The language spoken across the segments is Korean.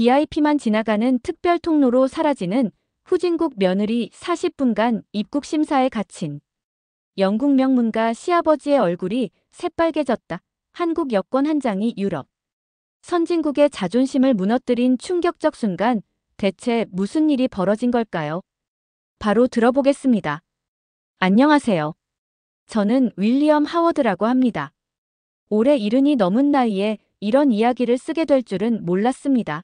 VIP만 지나가는 특별 통로로 사라지는 후진국 며느리 40분간 입국 심사에 갇힌 영국 명문가 시아버지의 얼굴이 새빨개졌다. 한국 여권 한 장이 유럽 선진국의 자존심을 무너뜨린 충격적 순간, 대체 무슨 일이 벌어진 걸까요? 바로 들어보겠습니다. 안녕하세요. 저는 윌리엄 하워드라고 합니다. 올해 70이 넘은 나이에 이런 이야기를 쓰게 될 줄은 몰랐습니다.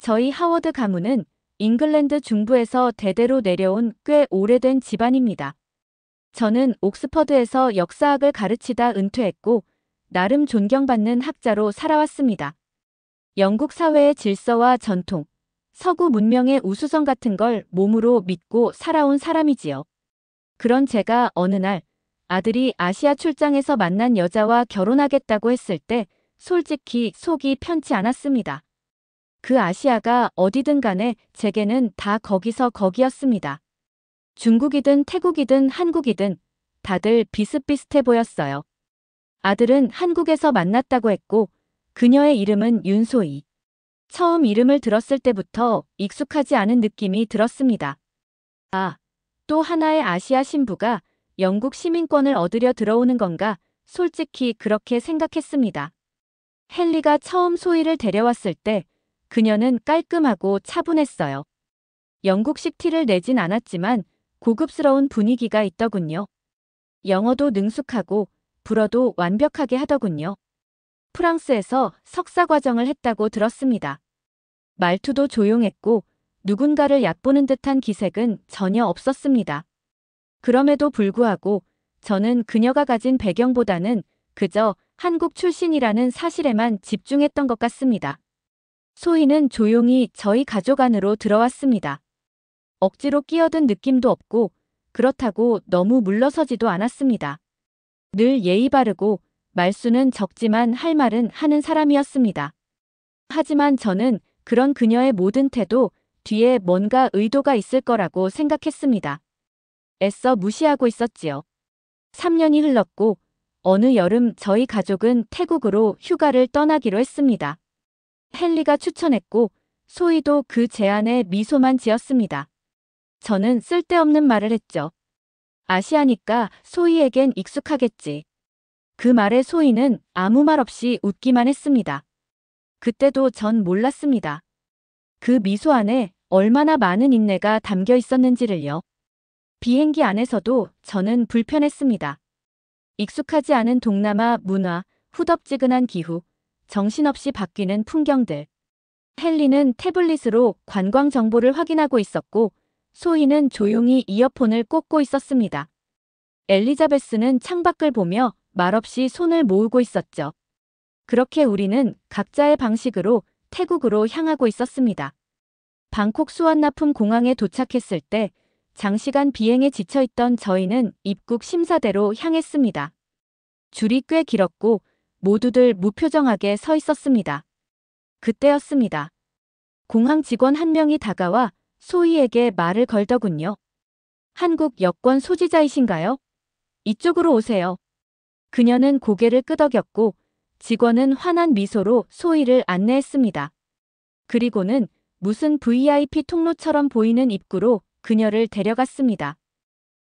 저희 하워드 가문은 잉글랜드 중부에서 대대로 내려온 꽤 오래된 집안입니다. 저는 옥스퍼드에서 역사학을 가르치다 은퇴했고 나름 존경받는 학자로 살아왔습니다. 영국 사회의 질서와 전통, 서구 문명의 우수성 같은 걸 몸으로 믿고 살아온 사람이지요. 그런 제가 어느 날 아들이 아시아 출장에서 만난 여자와 결혼하겠다고 했을 때 솔직히 속이 편치 않았습니다. 그 아시아가 어디든 간에 제게는 다 거기서 거기였습니다. 중국이든 태국이든 한국이든 다들 비슷비슷해 보였어요. 아들은 한국에서 만났다고 했고 그녀의 이름은 윤소희. 처음 이름을 들었을 때부터 익숙하지 않은 느낌이 들었습니다. 아, 또 하나의 아시아 신부가 영국 시민권을 얻으려 들어오는 건가? 솔직히 그렇게 생각했습니다. 헨리가 처음 소희를 데려왔을 때 그녀는 깔끔하고 차분했어요. 영국식 티를 내진 않았지만 고급스러운 분위기가 있더군요. 영어도 능숙하고 불어도 완벽하게 하더군요. 프랑스에서 석사 과정을 했다고 들었습니다. 말투도 조용했고 누군가를 얕보는 듯한 기색은 전혀 없었습니다. 그럼에도 불구하고 저는 그녀가 가진 배경보다는 그저 한국 출신이라는 사실에만 집중했던 것 같습니다. 소희는 조용히 저희 가족 안으로 들어왔습니다. 억지로 끼어든 느낌도 없고 그렇다고 너무 물러서지도 않았습니다. 늘 예의 바르고 말수는 적지만 할 말은 하는 사람이었습니다. 하지만 저는 그런 그녀의 모든 태도 뒤에 뭔가 의도가 있을 거라고 생각했습니다. 애써 무시하고 있었지요. 3년이 흘렀고 어느 여름 저희 가족은 태국으로 휴가를 떠나기로 했습니다. 헨리가 추천했고 소희도 그 제안에 미소만 지었습니다. 저는 쓸데없는 말을 했죠. 아시아니까 소희에겐 익숙하겠지. 그 말에 소희는 아무 말 없이 웃기만 했습니다. 그때도 전 몰랐습니다. 그 미소 안에 얼마나 많은 인내가 담겨 있었는지를요. 비행기 안에서도 저는 불편했습니다. 익숙하지 않은 동남아 문화, 후덥지근한 기후, 정신없이 바뀌는 풍경들. 헨리는 태블릿으로 관광 정보를 확인하고 있었고 소희는 조용히 이어폰을 꽂고 있었습니다. 엘리자베스는 창밖을 보며 말없이 손을 모으고 있었죠. 그렇게 우리는 각자의 방식으로 태국으로 향하고 있었습니다. 방콕 수완나품 공항에 도착했을 때 장시간 비행에 지쳐있던 저희는 입국 심사대로 향했습니다. 줄이 꽤 길었고 모두들 무표정하게 서 있었습니다. 그때였습니다. 공항 직원 한 명이 다가와 소희에게 말을 걸더군요. 한국 여권 소지자이신가요? 이쪽으로 오세요. 그녀는 고개를 끄덕였고 직원은 환한 미소로 소희를 안내했습니다. 그리고는 무슨 VIP 통로처럼 보이는 입구로 그녀를 데려갔습니다.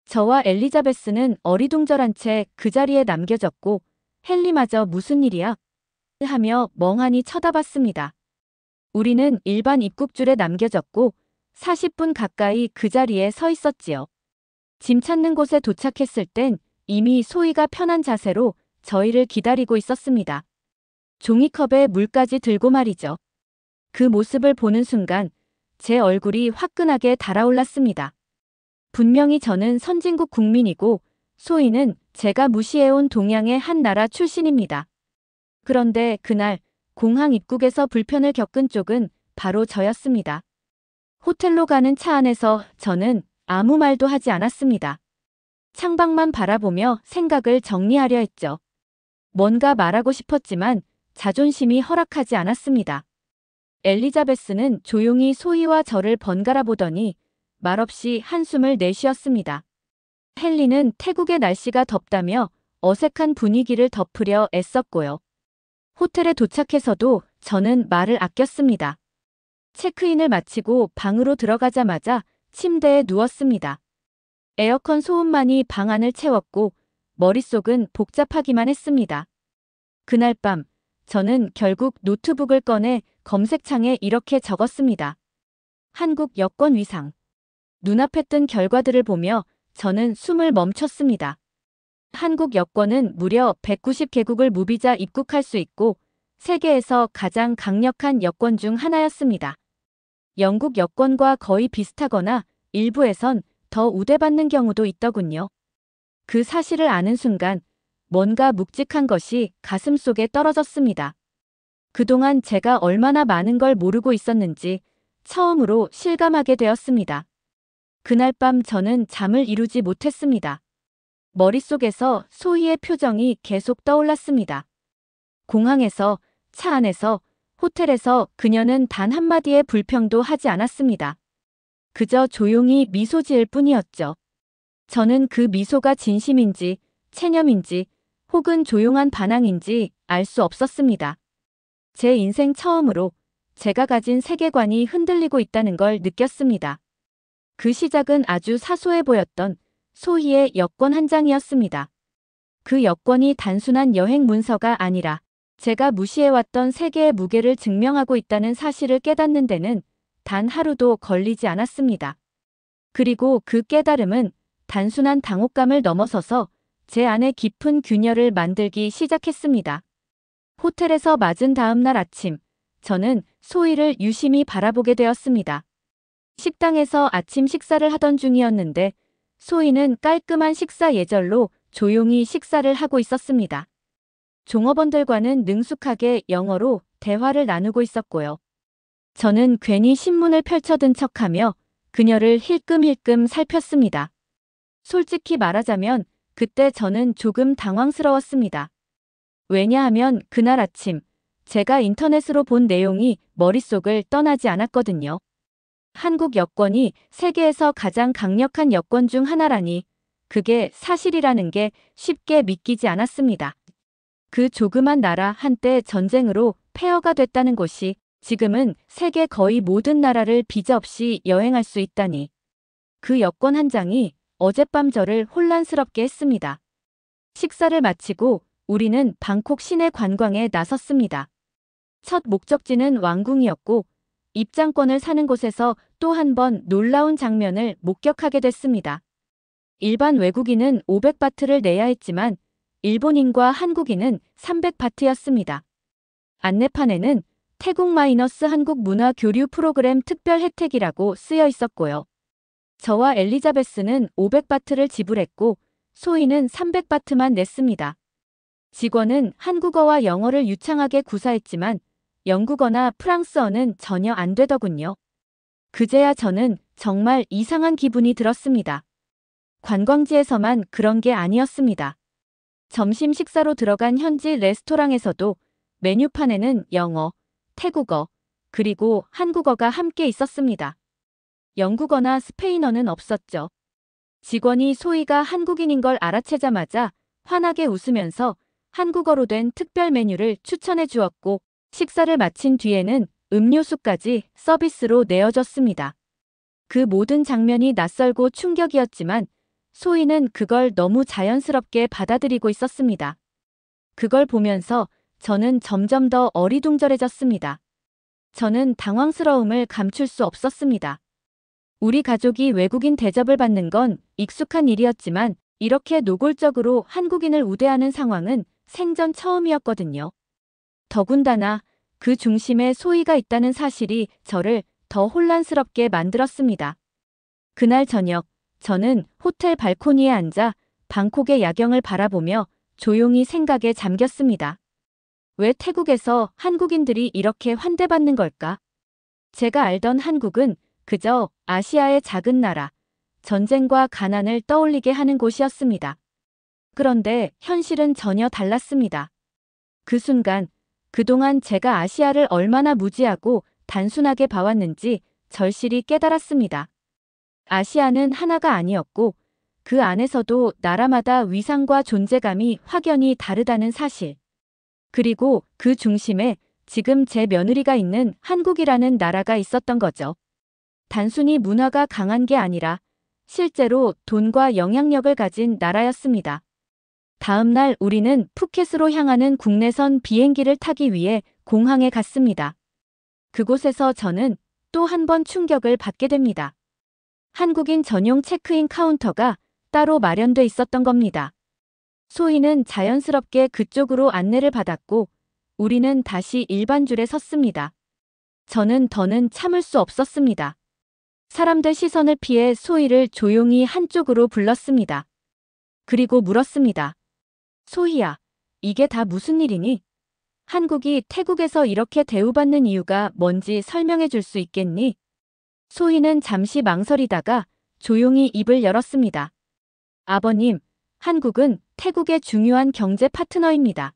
저와 엘리자베스는 어리둥절한 채 그 자리에 남겨졌고 헨리마저 무슨 일이야? 하며 멍하니 쳐다봤습니다. 우리는 일반 입국줄에 남겨졌고 40분 가까이 그 자리에 서 있었지요. 짐 찾는 곳에 도착했을 땐 이미 소희가 편한 자세로 저희를 기다리고 있었습니다. 종이컵에 물까지 들고 말이죠. 그 모습을 보는 순간 제 얼굴이 화끈하게 달아올랐습니다. 분명히 저는 선진국 국민이고 소희는 제가 무시해온 동양의 한 나라 출신입니다. 그런데 그날 공항 입국에서 불편을 겪은 쪽은 바로 저였습니다. 호텔로 가는 차 안에서 저는 아무 말도 하지 않았습니다. 창밖만 바라보며 생각을 정리하려 했죠. 뭔가 말하고 싶었지만 자존심이 허락하지 않았습니다. 엘리자베스는 조용히 소희와 저를 번갈아 보더니 말없이 한숨을 내쉬었습니다. 헨리는 태국의 날씨가 덥다며 어색한 분위기를 덮으려 애썼고요. 호텔에 도착해서도 저는 말을 아꼈습니다. 체크인을 마치고 방으로 들어가자마자 침대에 누웠습니다. 에어컨 소음만이 방 안을 채웠고 머릿속은 복잡하기만 했습니다. 그날 밤 저는 결국 노트북을 꺼내 검색창에 이렇게 적었습니다. 한국 여권 위상. 눈앞에 뜬 결과들을 보며 저는 숨을 멈췄습니다. 한국 여권은 무려 190개국을 무비자 입국할 수 있고 세계에서 가장 강력한 여권 중 하나였습니다. 영국 여권과 거의 비슷하거나 일부에선 더 우대받는 경우도 있더군요. 그 사실을 아는 순간 뭔가 묵직한 것이 가슴속에 떨어졌습니다. 그동안 제가 얼마나 많은 걸 모르고 있었는지 처음으로 실감하게 되었습니다. 그날 밤 저는 잠을 이루지 못했습니다. 머릿속에서 소희의 표정이 계속 떠올랐습니다. 공항에서, 차 안에서, 호텔에서 그녀는 단 한마디의 불평도 하지 않았습니다. 그저 조용히 미소 지을 뿐이었죠. 저는 그 미소가 진심인지, 체념인지, 혹은 조용한 반항인지 알 수 없었습니다. 제 인생 처음으로 제가 가진 세계관이 흔들리고 있다는 걸 느꼈습니다. 그 시작은 아주 사소해 보였던 소희의 여권 한 장이었습니다. 그 여권이 단순한 여행 문서가 아니라 제가 무시해왔던 세계의 무게를 증명하고 있다는 사실을 깨닫는 데는 단 하루도 걸리지 않았습니다. 그리고 그 깨달음은 단순한 당혹감을 넘어서서 제 안에 깊은 균열을 만들기 시작했습니다. 호텔에서 맞은 다음 날 아침, 저는 소희를 유심히 바라보게 되었습니다. 식당에서 아침 식사를 하던 중이었는데 소희는 깔끔한 식사 예절로 조용히 식사를 하고 있었습니다. 종업원들과는 능숙하게 영어로 대화를 나누고 있었고요. 저는 괜히 신문을 펼쳐든 척하며 그녀를 힐끔힐끔 살폈습니다. 솔직히 말하자면 그때 저는 조금 당황스러웠습니다. 왜냐하면 그날 아침 제가 인터넷으로 본 내용이 머릿속을 떠나지 않았거든요. 한국 여권이 세계에서 가장 강력한 여권 중 하나라니 그게 사실이라는 게 쉽게 믿기지 않았습니다. 그 조그만 나라 한때 전쟁으로 폐허가 됐다는 곳이 지금은 세계 거의 모든 나라를 비자 없이 여행할 수 있다니. 그 여권 한 장이 어젯밤 저를 혼란스럽게 했습니다. 식사를 마치고 우리는 방콕 시내 관광에 나섰습니다. 첫 목적지는 왕궁이었고 입장권을 사는 곳에서 또 한 번 놀라운 장면을 목격하게 됐습니다. 일반 외국인은 500바트를 내야 했지만 일본인과 한국인은 300바트였습니다. 안내판에는 태국 마이너스 한국 문화 교류 프로그램 특별 혜택이라고 쓰여 있었고요. 저와 엘리자베스는 500바트를 지불했고 소희는 300바트만 냈습니다. 직원은 한국어와 영어를 유창하게 구사했지만 영국어나 프랑스어는 전혀 안 되더군요. 그제야 저는 정말 이상한 기분이 들었습니다. 관광지에서만 그런 게 아니었습니다. 점심 식사로 들어간 현지 레스토랑에서도 메뉴판에는 영어, 태국어, 그리고 한국어가 함께 있었습니다. 영국어나 스페인어는 없었죠. 직원이 소희가 한국인인 걸 알아채자마자 환하게 웃으면서 한국어로 된 특별 메뉴를 추천해 주었고 식사를 마친 뒤에는 음료수까지 서비스로 내어줬습니다. 그 모든 장면이 낯설고 충격이었지만 소희는 그걸 너무 자연스럽게 받아들이고 있었습니다. 그걸 보면서 저는 점점 더 어리둥절해졌습니다. 저는 당황스러움을 감출 수 없었습니다. 우리 가족이 외국인 대접을 받는 건 익숙한 일이었지만 이렇게 노골적으로 한국인을 우대하는 상황은 생전 처음이었거든요. 더군다나 그 중심에 소희가 있다는 사실이 저를 더 혼란스럽게 만들었습니다. 그날 저녁, 저는 호텔 발코니에 앉아 방콕의 야경을 바라보며 조용히 생각에 잠겼습니다. 왜 태국에서 한국인들이 이렇게 환대받는 걸까? 제가 알던 한국은 그저 아시아의 작은 나라, 전쟁과 가난을 떠올리게 하는 곳이었습니다. 그런데 현실은 전혀 달랐습니다. 그 순간, 그동안 제가 아시아를 얼마나 무지하고 단순하게 봐왔는지 절실히 깨달았습니다. 아시아는 하나가 아니었고 그 안에서도 나라마다 위상과 존재감이 확연히 다르다는 사실. 그리고 그 중심에 지금 제 며느리가 있는 한국이라는 나라가 있었던 거죠. 단순히 문화가 강한 게 아니라 실제로 돈과 영향력을 가진 나라였습니다. 다음 날 우리는 푸켓으로 향하는 국내선 비행기를 타기 위해 공항에 갔습니다. 그곳에서 저는 또 한 번 충격을 받게 됩니다. 한국인 전용 체크인 카운터가 따로 마련돼 있었던 겁니다. 소희는 자연스럽게 그쪽으로 안내를 받았고 우리는 다시 일반 줄에 섰습니다. 저는 더는 참을 수 없었습니다. 사람들 시선을 피해 소희를 조용히 한쪽으로 불렀습니다. 그리고 물었습니다. 소희야, 이게 다 무슨 일이니? 한국이 태국에서 이렇게 대우받는 이유가 뭔지 설명해 줄 수 있겠니? 소희는 잠시 망설이다가 조용히 입을 열었습니다. 아버님, 한국은 태국의 중요한 경제 파트너입니다.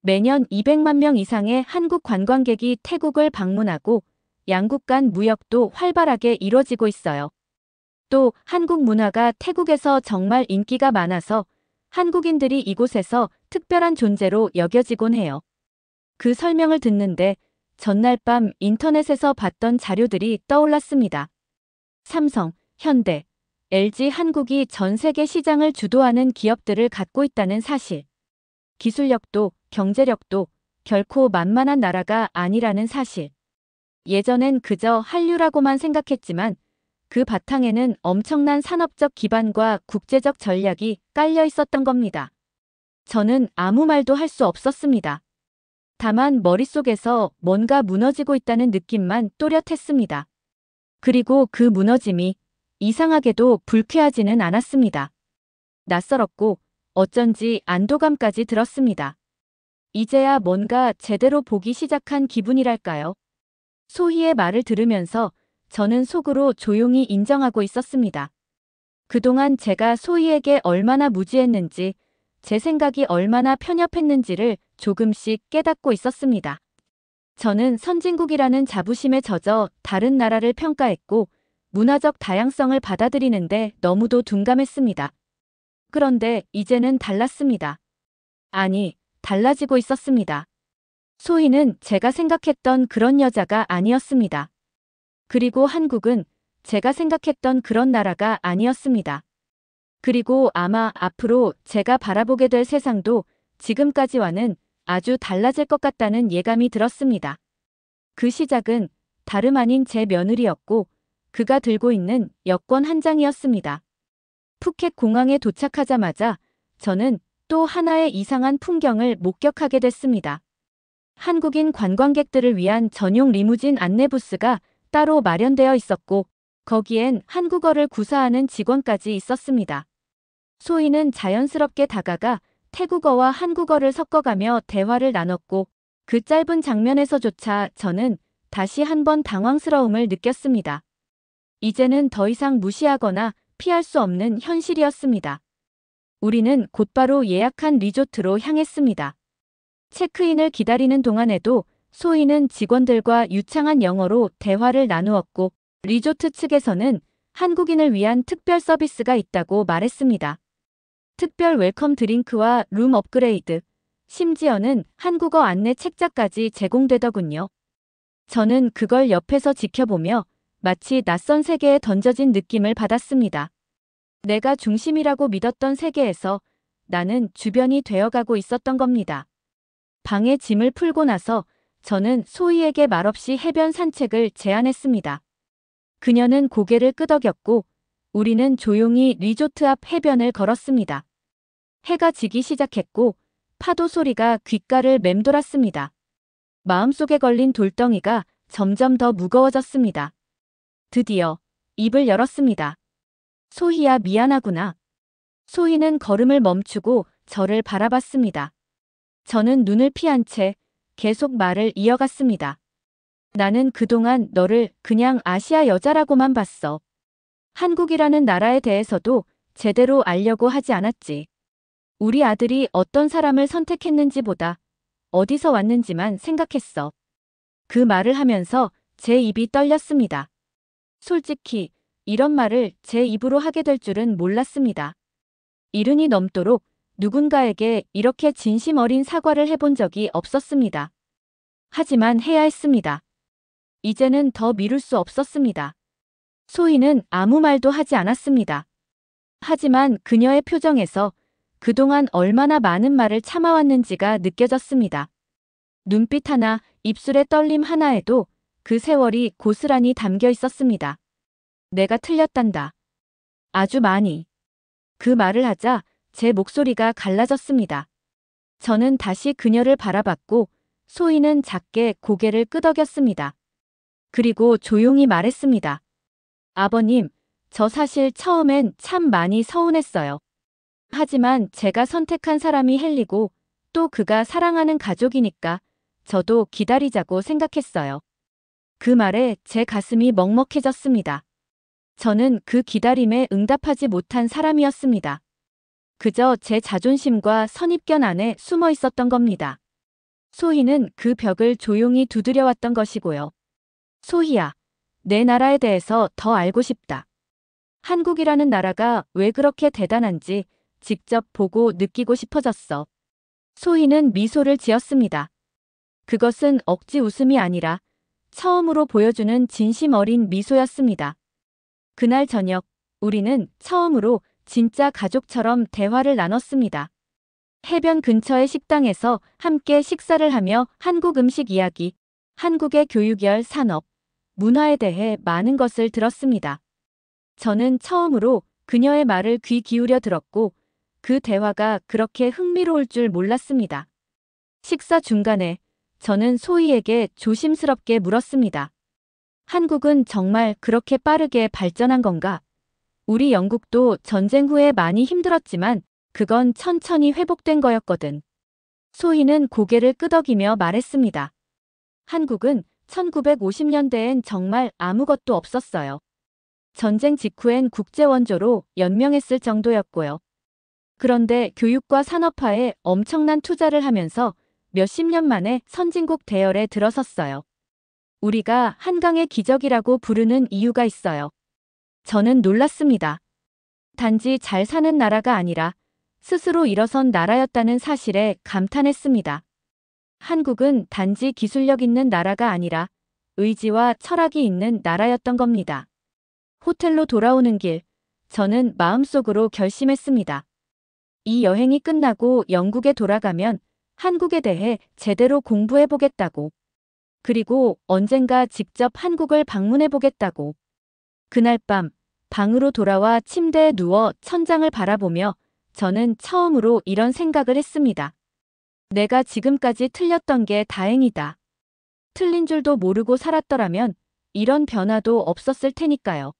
매년 200만 명 이상의 한국 관광객이 태국을 방문하고 양국 간 무역도 활발하게 이뤄지고 있어요. 또 한국 문화가 태국에서 정말 인기가 많아서 한국인들이 이곳에서 특별한 존재로 여겨지곤 해요. 그 설명을 듣는데 전날 밤 인터넷에서 봤던 자료들이 떠올랐습니다. 삼성, 현대, LG 한국이 전 세계 시장을 주도하는 기업들을 갖고 있다는 사실. 기술력도 경제력도 결코 만만한 나라가 아니라는 사실. 예전엔 그저 한류라고만 생각했지만 그 바탕에는 엄청난 산업적 기반과 국제적 전략이 깔려 있었던 겁니다. 저는 아무 말도 할 수 없었습니다. 다만 머릿속에서 뭔가 무너지고 있다는 느낌만 또렷했습니다. 그리고 그 무너짐이 이상하게도 불쾌하지는 않았습니다. 낯설었고 어쩐지 안도감까지 들었습니다. 이제야 뭔가 제대로 보기 시작한 기분이랄까요? 소희의 말을 들으면서 저는 속으로 조용히 인정하고 있었습니다. 그동안 제가 소희에게 얼마나 무지했는지, 제 생각이 얼마나 편협했는지를 조금씩 깨닫고 있었습니다. 저는 선진국이라는 자부심에 젖어 다른 나라를 평가했고 문화적 다양성을 받아들이는데 너무도 둔감했습니다. 그런데 이제는 달랐습니다. 아니, 달라지고 있었습니다. 소희는 제가 생각했던 그런 여자가 아니었습니다. 그리고 한국은 제가 생각했던 그런 나라가 아니었습니다. 그리고 아마 앞으로 제가 바라보게 될 세상도 지금까지와는 아주 달라질 것 같다는 예감이 들었습니다. 그 시작은 다름 아닌 제 며느리였고 그가 들고 있는 여권 한 장이었습니다. 푸켓 공항에 도착하자마자 저는 또 하나의 이상한 풍경을 목격하게 됐습니다. 한국인 관광객들을 위한 전용 리무진 안내부스가 따로 마련되어 있었고 거기엔 한국어를 구사하는 직원까지 있었습니다. 소희는 자연스럽게 다가가 태국어와 한국어를 섞어가며 대화를 나눴고 그 짧은 장면에서조차 저는 다시 한번 당황스러움을 느꼈습니다. 이제는 더 이상 무시하거나 피할 수 없는 현실이었습니다. 우리는 곧바로 예약한 리조트로 향했습니다. 체크인을 기다리는 동안에도 소희는 직원들과 유창한 영어로 대화를 나누었고 리조트 측에서는 한국인을 위한 특별 서비스가 있다고 말했습니다. 특별 웰컴 드링크와 룸 업그레이드, 심지어는 한국어 안내 책자까지 제공되더군요. 저는 그걸 옆에서 지켜보며 마치 낯선 세계에 던져진 느낌을 받았습니다. 내가 중심이라고 믿었던 세계에서 나는 주변이 되어가고 있었던 겁니다. 방에 짐을 풀고 나서 저는 소희에게 말없이 해변 산책을 제안했습니다. 그녀는 고개를 끄덕였고 우리는 조용히 리조트 앞 해변을 걸었습니다. 해가 지기 시작했고 파도 소리가 귓가를 맴돌았습니다. 마음속에 걸린 돌덩이가 점점 더 무거워졌습니다. 드디어 입을 열었습니다. 소희야, 미안하구나. 소희는 걸음을 멈추고 저를 바라봤습니다. 저는 눈을 피한 채 계속 말을 이어갔습니다. 나는 그동안 너를 그냥 아시아 여자라고만 봤어. 한국이라는 나라에 대해서도 제대로 알려고 하지 않았지. 우리 아들이 어떤 사람을 선택했는지보다 어디서 왔는지만 생각했어. 그 말을 하면서 제 입이 떨렸습니다. 솔직히 이런 말을 제 입으로 하게 될 줄은 몰랐습니다. 70이 넘도록 누군가에게 이렇게 진심 어린 사과를 해본 적이 없었습니다. 하지만 해야 했습니다. 이제는 더 미룰 수 없었습니다. 소희는 아무 말도 하지 않았습니다. 하지만 그녀의 표정에서 그동안 얼마나 많은 말을 참아왔는지가 느껴졌습니다. 눈빛 하나, 입술의 떨림 하나에도 그 세월이 고스란히 담겨 있었습니다. 내가 틀렸단다. 아주 많이. 그 말을 하자 제 목소리가 갈라졌습니다. 저는 다시 그녀를 바라봤고 소희는 작게 고개를 끄덕였습니다. 그리고 조용히 말했습니다. 아버님, 저 사실 처음엔 참 많이 서운했어요. 하지만 제가 선택한 사람이 헬리고 또 그가 사랑하는 가족이니까 저도 기다리자고 생각했어요. 그 말에 제 가슴이 먹먹해졌습니다. 저는 그 기다림에 응답하지 못한 사람이었습니다. 그저 제 자존심과 선입견 안에 숨어 있었던 겁니다. 소희는 그 벽을 조용히 두드려왔던 것이고요. 소희야, 내 나라에 대해서 더 알고 싶다. 한국이라는 나라가 왜 그렇게 대단한지 직접 보고 느끼고 싶어졌어. 소희는 미소를 지었습니다. 그것은 억지 웃음이 아니라 처음으로 보여주는 진심 어린 미소였습니다. 그날 저녁, 우리는 처음으로 진짜 가족처럼 대화를 나눴습니다. 해변 근처의 식당에서 함께 식사를 하며 한국 음식 이야기, 한국의 교육열 산업, 문화에 대해 많은 것을 들었습니다. 저는 처음으로 그녀의 말을 귀 기울여 들었고 그 대화가 그렇게 흥미로울 줄 몰랐습니다. 식사 중간에 저는 소희에게 조심스럽게 물었습니다. 한국은 정말 그렇게 빠르게 발전한 건가? 우리 영국도 전쟁 후에 많이 힘들었지만 그건 천천히 회복된 거였거든. 소희는 고개를 끄덕이며 말했습니다. 한국은 1950년대엔 정말 아무것도 없었어요. 전쟁 직후엔 국제원조로 연명했을 정도였고요. 그런데 교육과 산업화에 엄청난 투자를 하면서 몇십 년 만에 선진국 대열에 들어섰어요. 우리가 한강의 기적이라고 부르는 이유가 있어요. 저는 놀랐습니다. 단지 잘 사는 나라가 아니라 스스로 일어선 나라였다는 사실에 감탄했습니다. 한국은 단지 기술력 있는 나라가 아니라 의지와 철학이 있는 나라였던 겁니다. 호텔로 돌아오는 길, 저는 마음속으로 결심했습니다. 이 여행이 끝나고 영국에 돌아가면 한국에 대해 제대로 공부해보겠다고. 그리고 언젠가 직접 한국을 방문해보겠다고. 그날 밤, 방으로 돌아와 침대에 누워 천장을 바라보며 저는 처음으로 이런 생각을 했습니다. 내가 지금까지 틀렸던 게 다행이다. 틀린 줄도 모르고 살았더라면 이런 변화도 없었을 테니까요.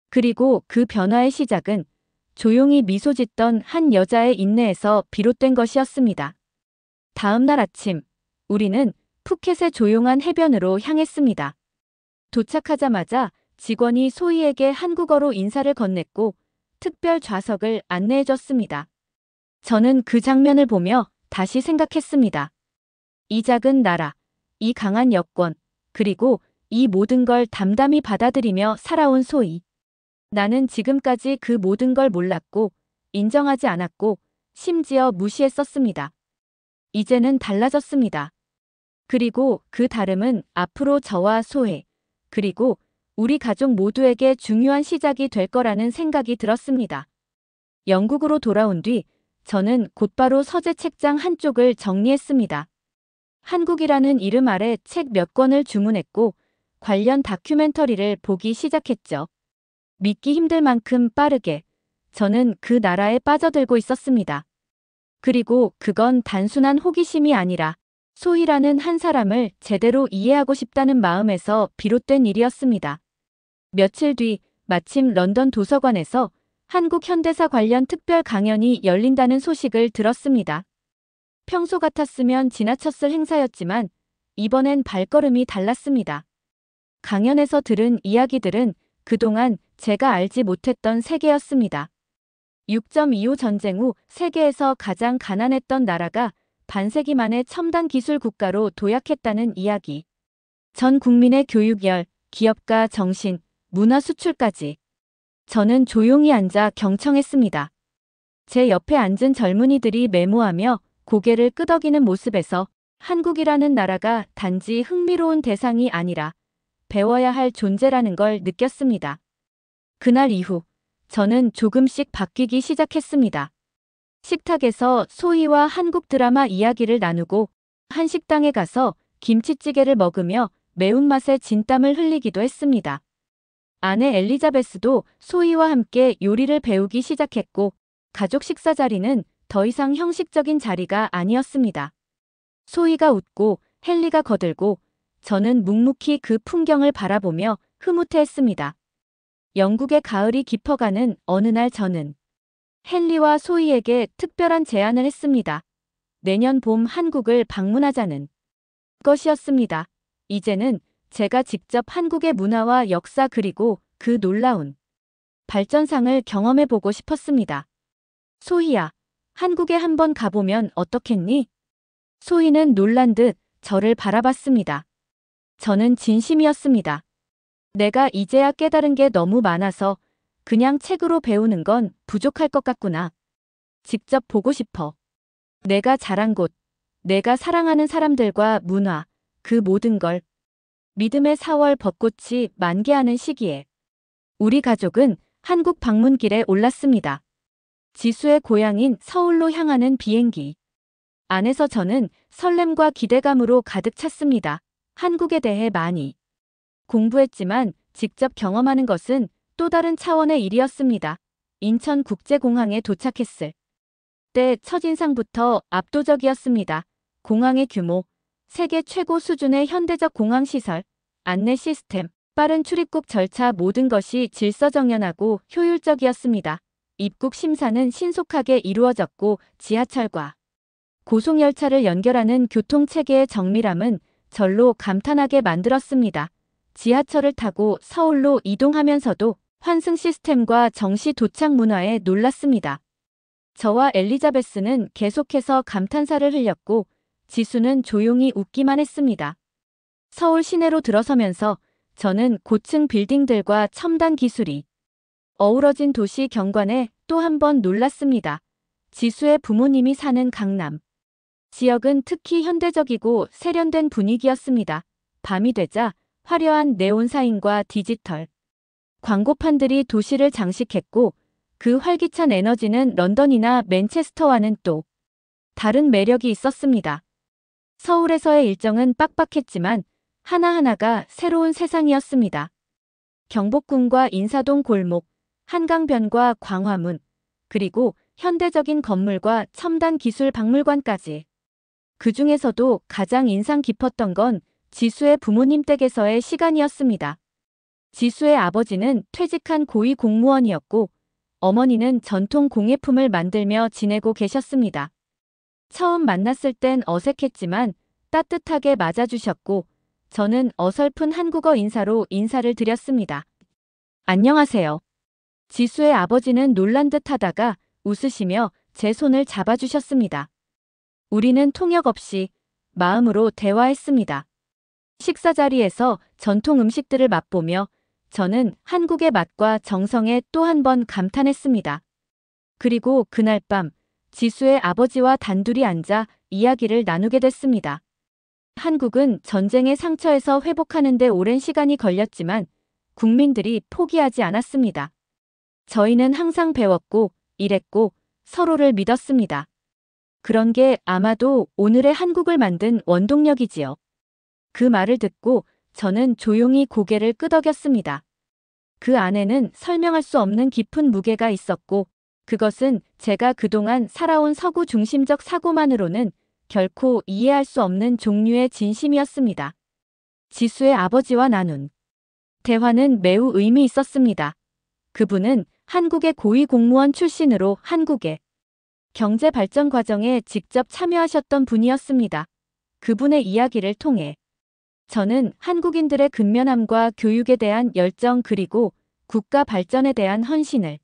그리고 그 변화의 시작은 조용히 미소 짓던 한 여자의 인내에서 비롯된 것이었습니다. 다음 날 아침, 우리는 푸켓의 조용한 해변으로 향했습니다. 도착하자마자 직원이 소희에게 한국어로 인사를 건넸고 특별 좌석을 안내해줬습니다. 저는 그 장면을 보며 다시 생각했습니다. 이 작은 나라, 이 강한 여권, 그리고 이 모든 걸 담담히 받아들이며 살아온 소희. 나는 지금까지 그 모든 걸 몰랐고 인정하지 않았고 심지어 무시했었습니다. 이제는 달라졌습니다. 그리고 그 다름은 앞으로 저와 소혜, 그리고 우리 가족 모두에게 중요한 시작이 될 거라는 생각이 들었습니다. 영국으로 돌아온 뒤 저는 곧바로 서재 책장 한쪽을 정리했습니다. 한국이라는 이름 아래 책 몇 권을 주문했고 관련 다큐멘터리를 보기 시작했죠. 믿기 힘들 만큼 빠르게 저는 그 나라에 빠져들고 있었습니다. 그리고 그건 단순한 호기심이 아니라 소희라는 한 사람을 제대로 이해하고 싶다는 마음에서 비롯된 일이었습니다. 며칠 뒤 마침 런던 도서관에서 한국 현대사 관련 특별 강연이 열린다는 소식을 들었습니다. 평소 같았으면 지나쳤을 행사였지만 이번엔 발걸음이 달랐습니다. 강연에서 들은 이야기들은 그동안 제가 알지 못했던 세계였습니다. 6.25 전쟁 후 세계에서 가장 가난했던 나라가 반세기 만에 첨단 기술 국가로 도약했다는 이야기. 전 국민의 교육열, 기업가 정신, 문화 수출까지. 저는 조용히 앉아 경청했습니다. 제 옆에 앉은 젊은이들이 메모하며 고개를 끄덕이는 모습에서 한국이라는 나라가 단지 흥미로운 대상이 아니라 배워야 할 존재라는 걸 느꼈습니다. 그날 이후 저는 조금씩 바뀌기 시작했습니다. 식탁에서 소희와 한국 드라마 이야기를 나누고 한식당에 가서 김치찌개를 먹으며 매운맛에 진땀을 흘리기도 했습니다. 아내 엘리자베스도 소희와 함께 요리를 배우기 시작했고 가족 식사 자리는 더 이상 형식적인 자리가 아니었습니다. 소희가 웃고 헨리가 거들고 저는 묵묵히 그 풍경을 바라보며 흐뭇해했습니다. 영국의 가을이 깊어가는 어느 날 저는 헨리와 소희에게 특별한 제안을 했습니다. 내년 봄 한국을 방문하자는 것이었습니다. 이제는 제가 직접 한국의 문화와 역사 그리고 그 놀라운 발전상을 경험해보고 싶었습니다. 소희야, 한국에 한번 가보면 어떻겠니? 소희는 놀란 듯 저를 바라봤습니다. 저는 진심이었습니다. 내가 이제야 깨달은 게 너무 많아서 그냥 책으로 배우는 건 부족할 것 같구나. 직접 보고 싶어. 내가 자란 곳, 내가 사랑하는 사람들과 문화, 그 모든 걸. 믿음의 4월 벚꽃이 만개하는 시기에 우리 가족은 한국 방문길에 올랐습니다. 지수의 고향인 서울로 향하는 비행기. 안에서 저는 설렘과 기대감으로 가득 찼습니다. 한국에 대해 많이 공부했지만 직접 경험하는 것은 또 다른 차원의 일이었습니다. 인천국제공항에 도착했을 때 첫인상부터 압도적이었습니다. 공항의 규모, 세계 최고 수준의 현대적 공항시설, 안내 시스템, 빠른 출입국 절차 모든 것이 질서정연하고 효율적이었습니다. 입국 심사는 신속하게 이루어졌고 지하철과 고속열차를 연결하는 교통체계의 정밀함은 절로 감탄하게 만들었습니다. 지하철을 타고 서울로 이동하면서도 환승 시스템과 정시 도착 문화에 놀랐습니다. 저와 엘리자베스는 계속해서 감탄사를 흘렸고 지수는 조용히 웃기만 했습니다. 서울 시내로 들어서면서 저는 고층 빌딩들과 첨단 기술이 어우러진 도시 경관에 또 한 번 놀랐습니다. 지수의 부모님이 사는 강남 지역은 특히 현대적이고 세련된 분위기였습니다. 밤이 되자 화려한 네온 사인과 디지털 광고판들이 도시를 장식했고 그 활기찬 에너지는 런던이나 맨체스터와는 또 다른 매력이 있었습니다. 서울에서의 일정은 빡빡했지만 하나하나가 새로운 세상이었습니다. 경복궁과 인사동 골목, 한강변과 광화문, 그리고 현대적인 건물과 첨단 기술 박물관까지. 그 중에서도 가장 인상 깊었던 건 지수의 부모님 댁에서의 시간이었습니다. 지수의 아버지는 퇴직한 고위 공무원이었고 어머니는 전통 공예품을 만들며 지내고 계셨습니다. 처음 만났을 땐 어색했지만 따뜻하게 맞아주셨고 저는 어설픈 한국어 인사로 인사를 드렸습니다. 안녕하세요. 지수의 아버지는 놀란 듯 하다가 웃으시며 제 손을 잡아주셨습니다. 우리는 통역 없이 마음으로 대화했습니다. 식사 자리에서 전통 음식들을 맛보며 저는 한국의 맛과 정성에 또 한 번 감탄했습니다. 그리고 그날 밤 지수의 아버지와 단둘이 앉아 이야기를 나누게 됐습니다. 한국은 전쟁의 상처에서 회복하는 데 오랜 시간이 걸렸지만 국민들이 포기하지 않았습니다. 저희는 항상 배웠고 일했고 서로를 믿었습니다. 그런 게 아마도 오늘의 한국을 만든 원동력이지요. 그 말을 듣고 저는 조용히 고개를 끄덕였습니다. 그 안에는 설명할 수 없는 깊은 무게가 있었고 그것은 제가 그동안 살아온 서구 중심적 사고만으로는 결코 이해할 수 없는 종류의 진심이었습니다. 지수의 아버지와 나눈 대화는 매우 의미 있었습니다. 그분은 한국의 고위 공무원 출신으로 한국의 경제 발전 과정에 직접 참여하셨던 분이었습니다. 그분의 이야기를 통해 저는 한국인들의 근면함과 교육에 대한 열정 그리고 국가 발전에 대한 헌신을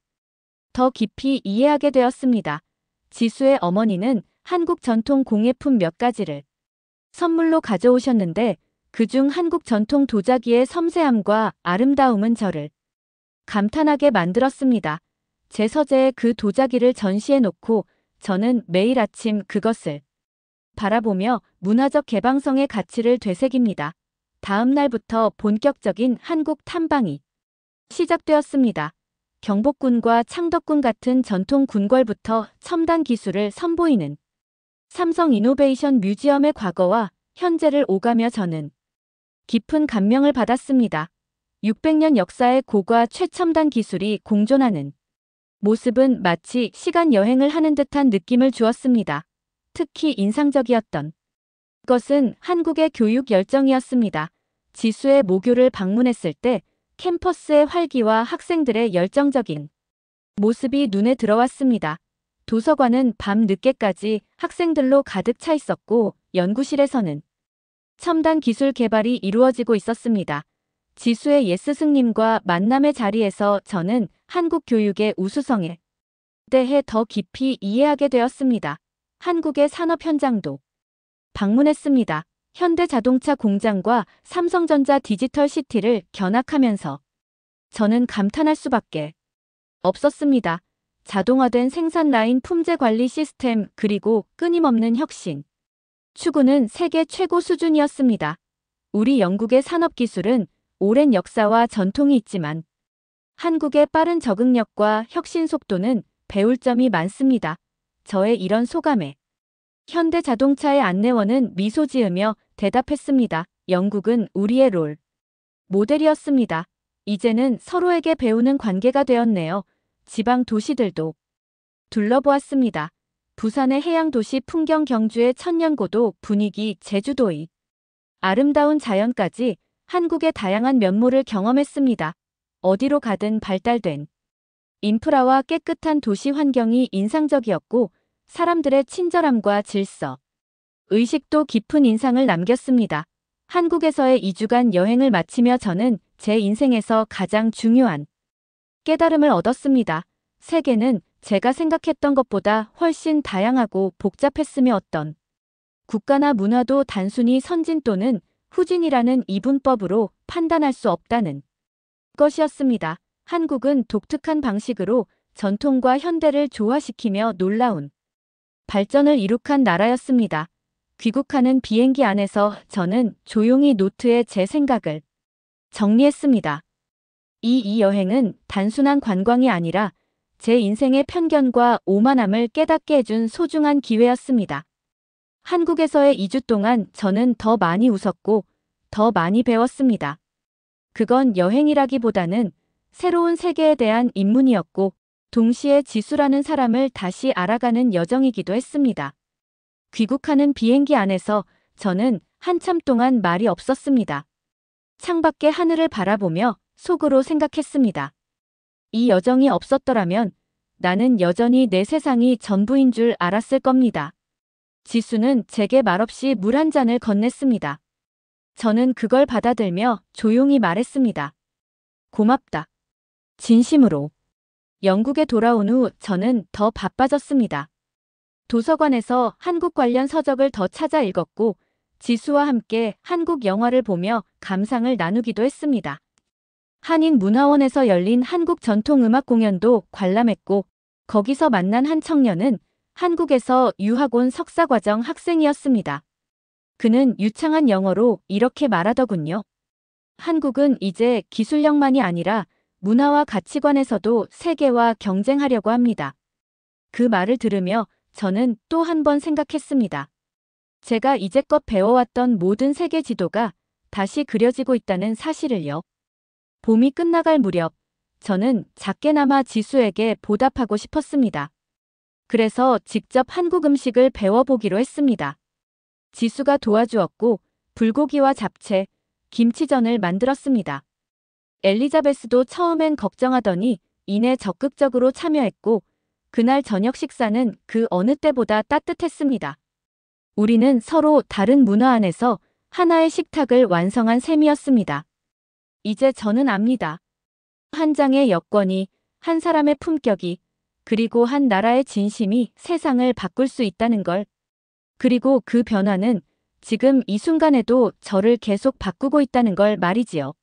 더 깊이 이해하게 되었습니다. 지수의 어머니는 한국 전통 공예품 몇 가지를 선물로 가져오셨는데 그중 한국 전통 도자기의 섬세함과 아름다움은 저를 감탄하게 만들었습니다. 제 서재에 그 도자기를 전시해 놓고 저는 매일 아침 그것을 바라보며 문화적 개방성의 가치를 되새깁니다. 다음 날부터 본격적인 한국 탐방이 시작되었습니다. 경복궁과 창덕궁 같은 전통 궁궐부터 첨단 기술을 선보이는 삼성 이노베이션 뮤지엄의 과거와 현재를 오가며 저는 깊은 감명을 받았습니다. 600년 역사의 고과 최첨단 기술이 공존하는 모습은 마치 시간 여행을 하는 듯한 느낌을 주었습니다. 특히 인상적이었던 것은 한국의 교육 열정이었습니다. 지수의 모교를 방문했을 때 캠퍼스의 활기와 학생들의 열정적인 모습이 눈에 들어왔습니다. 도서관은 밤 늦게까지 학생들로 가득 차 있었고 연구실에서는 첨단 기술 개발이 이루어지고 있었습니다. 지수의 옛 스승님과 만남의 자리에서 저는 한국 교육의 우수성에 대해 더 깊이 이해하게 되었습니다. 한국의 산업 현장도 방문했습니다. 현대자동차 공장과 삼성전자 디지털 시티를 견학하면서 저는 감탄할 수밖에 없었습니다. 자동화된 생산 라인 품질 관리 시스템 그리고 끊임없는 혁신 추구는 세계 최고 수준이었습니다. 우리 영국의 산업기술은 오랜 역사와 전통이 있지만 한국의 빠른 적응력과 혁신 속도는 배울 점이 많습니다. 저의 이런 소감에 현대자동차의 안내원은 미소 지으며 대답했습니다. 영국은 우리의 롤 모델이었습니다. 이제는 서로에게 배우는 관계가 되었네요. 지방 도시들도 둘러보았습니다. 부산의 해양도시 풍경, 경주의 천년고도 분위기, 제주도의 아름다운 자연까지 한국의 다양한 면모를 경험했습니다. 어디로 가든 발달된 인프라와 깨끗한 도시 환경이 인상적이었고 사람들의 친절함과 질서, 의식도 깊은 인상을 남겼습니다. 한국에서의 2주간 여행을 마치며 저는 제 인생에서 가장 중요한 깨달음을 얻었습니다. 세계는 제가 생각했던 것보다 훨씬 다양하고 복잡했으며 어떤 국가나 문화도 단순히 선진 또는 후진이라는 이분법으로 판단할 수 없다는 것이었습니다. 한국은 독특한 방식으로 전통과 현대를 조화시키며 놀라운 발전을 이룩한 나라였습니다. 귀국하는 비행기 안에서 저는 조용히 노트에 제 생각을 정리했습니다. 이 여행은 단순한 관광이 아니라 제 인생의 편견과 오만함을 깨닫게 해준 소중한 기회였습니다. 한국에서의 2주 동안 저는 더 많이 웃었고 더 많이 배웠습니다. 그건 여행이라기보다는 새로운 세계에 대한 입문이었고 동시에 지수라는 사람을 다시 알아가는 여정이기도 했습니다. 귀국하는 비행기 안에서 저는 한참 동안 말이 없었습니다. 창밖의 하늘을 바라보며 속으로 생각했습니다. 이 여정이 없었더라면 나는 여전히 내 세상이 전부인 줄 알았을 겁니다. 지수는 제게 말없이 물 한 잔을 건넸습니다. 저는 그걸 받아들며 조용히 말했습니다. 고맙다. 진심으로. 영국에 돌아온 후 저는 더 바빠졌습니다. 도서관에서 한국 관련 서적을 더 찾아 읽었고 지수와 함께 한국 영화를 보며 감상을 나누기도 했습니다. 한인문화원에서 열린 한국 전통음악 공연도 관람했고 거기서 만난 한 청년은 한국에서 유학 온 석사과정 학생이었습니다. 그는 유창한 영어로 이렇게 말하더군요. 한국은 이제 기술력만이 아니라 문화와 가치관에서도 세계와 경쟁하려고 합니다. 그 말을 들으며 저는 또 한 번 생각했습니다. 제가 이제껏 배워왔던 모든 세계 지도가 다시 그려지고 있다는 사실을요. 봄이 끝나갈 무렵 저는 작게나마 지수에게 보답하고 싶었습니다. 그래서 직접 한국 음식을 배워보기로 했습니다. 지수가 도와주었고 불고기와 잡채, 김치전을 만들었습니다. 엘리자베스도 처음엔 걱정하더니 이내 적극적으로 참여했고 그날 저녁 식사는 그 어느 때보다 따뜻했습니다. 우리는 서로 다른 문화 안에서 하나의 식탁을 완성한 셈이었습니다. 이제 저는 압니다. 한 장의 여권이, 한 사람의 품격이, 그리고 한 나라의 진심이 세상을 바꿀 수 있다는 걸. 그리고 그 변화는 지금 이 순간에도 저를 계속 바꾸고 있다는 걸 말이지요.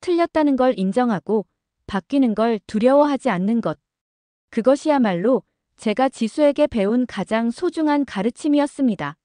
틀렸다는 걸 인정하고 바뀌는 걸 두려워하지 않는 것. 그것이야말로 제가 지수에게 배운 가장 소중한 가르침이었습니다.